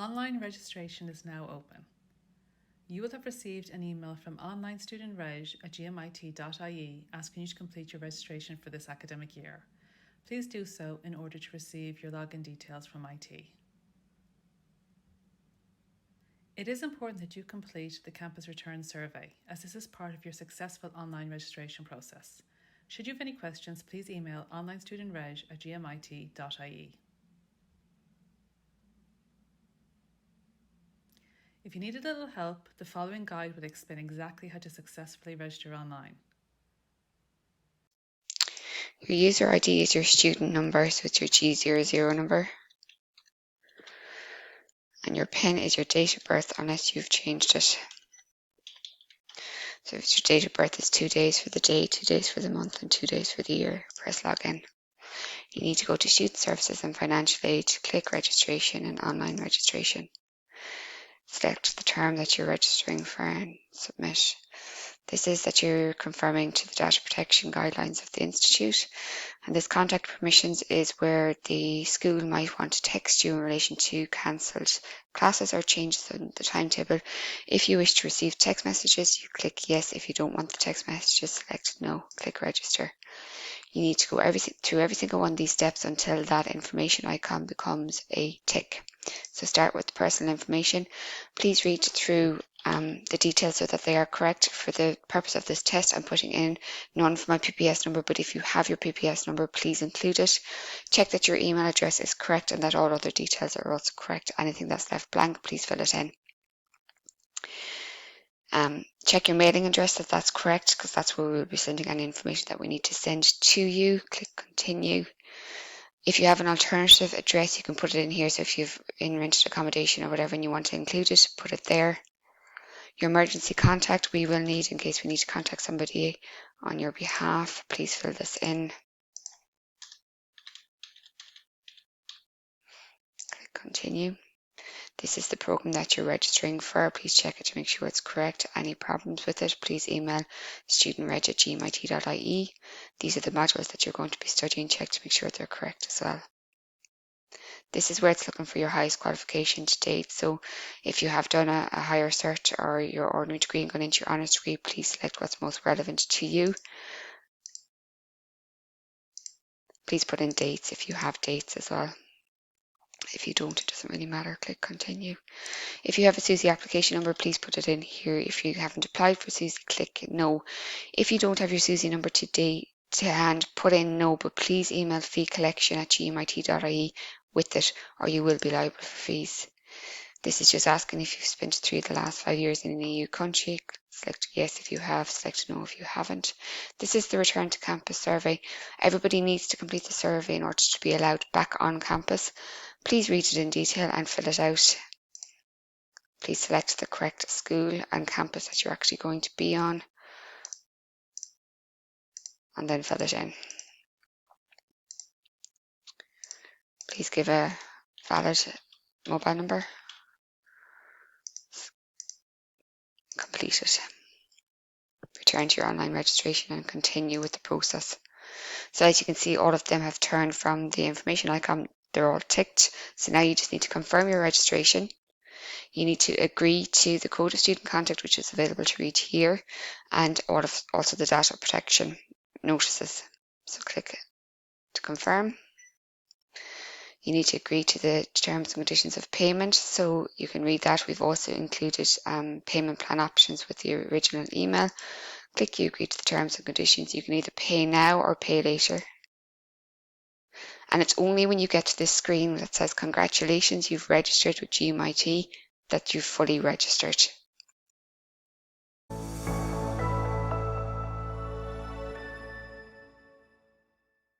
Online registration is now open. You will have received an email from onlinestudentreg@gmit.ie asking you to complete your registration for this academic year. Please do so in order to receive your login details from IT. It is important that you complete the campus return survey, as this is part of your successful online registration process. Should you have any questions, please email onlinestudentreg@gmit.ie. If you need a little help, the following guide will explain exactly how to successfully register online. Your user ID is your student number, so it's your G00 number. And your PIN is your date of birth unless you've changed it. So if your date of birth is 2 days for the day, 2 days for the month, and 2 days for the year, press login. You need to go to Student Services and Financial Aid, click Registration and Online Registration. Select the term that you're registering for and submit. This is that you're confirming to the data protection guidelines of the Institute, and this contact permissions is where the school might want to text you in relation to cancelled classes or changes in the timetable. If you wish to receive text messages, you click yes. If you don't want the text messages, select no, click register. You need to go through every single one of these steps until that information icon becomes a tick. So start with the personal information. Please read through the details so that they are correct. For the purpose of this test, I'm putting in none for my PPS number, but if you have your PPS number, please include it. Check that your email address is correct and that all other details are also correct. Anything that's left blank, please fill it in. Check your mailing address that that's correct, because that's where we'll be sending any information that we need to send to you. Click continue. If you have an alternative address, you can put it in here. So if you've in rented accommodation or whatever and you want to include it, put it there. Your emergency contact we will need in case we need to contact somebody on your behalf. Please fill this in. Click continue. This is the program that you're registering for. Please check it to make sure it's correct. Any problems with it, please email studentreg@gmit.ie. These are the modules that you're going to be studying. Check to make sure they're correct as well. This is where it's looking for your highest qualification to date. So if you have done a higher cert or your ordinary degree and gone into your honours degree, please select what's most relevant to you. Please put in dates if you have dates as well. If you don't, it doesn't really matter. Click continue. If you have a SUSI application number, please put it in here. If you haven't applied for SUSI, click no. If you don't have your SUSI number to hand, put in no, but please email feecollection@gmit.ie with it, or you will be liable for fees. This is just asking if you've spent 3 of the last 5 years in an EU country. Select yes if you have, select no if you haven't. This is the return to campus survey. Everybody needs to complete the survey in order to be allowed back on campus. Please read it in detail and fill it out. Please select the correct school and campus that you're actually going to be on, and then fill it in. Please give a valid mobile number. Complete it. Return to your online registration and continue with the process. So as you can see, all of them have turned from the information icon. They're all ticked. So now you just need to confirm your registration. You need to agree to the code of student contact, which is available to read here, and also the data protection notices. So click to confirm. You need to agree to the terms and conditions of payment, so you can read that. We've also included payment plan options with the original email. Click you agree to the terms and conditions. You can either pay now or pay later. And it's only when you get to this screen that says congratulations, you've registered with GMIT, that you've fully registered.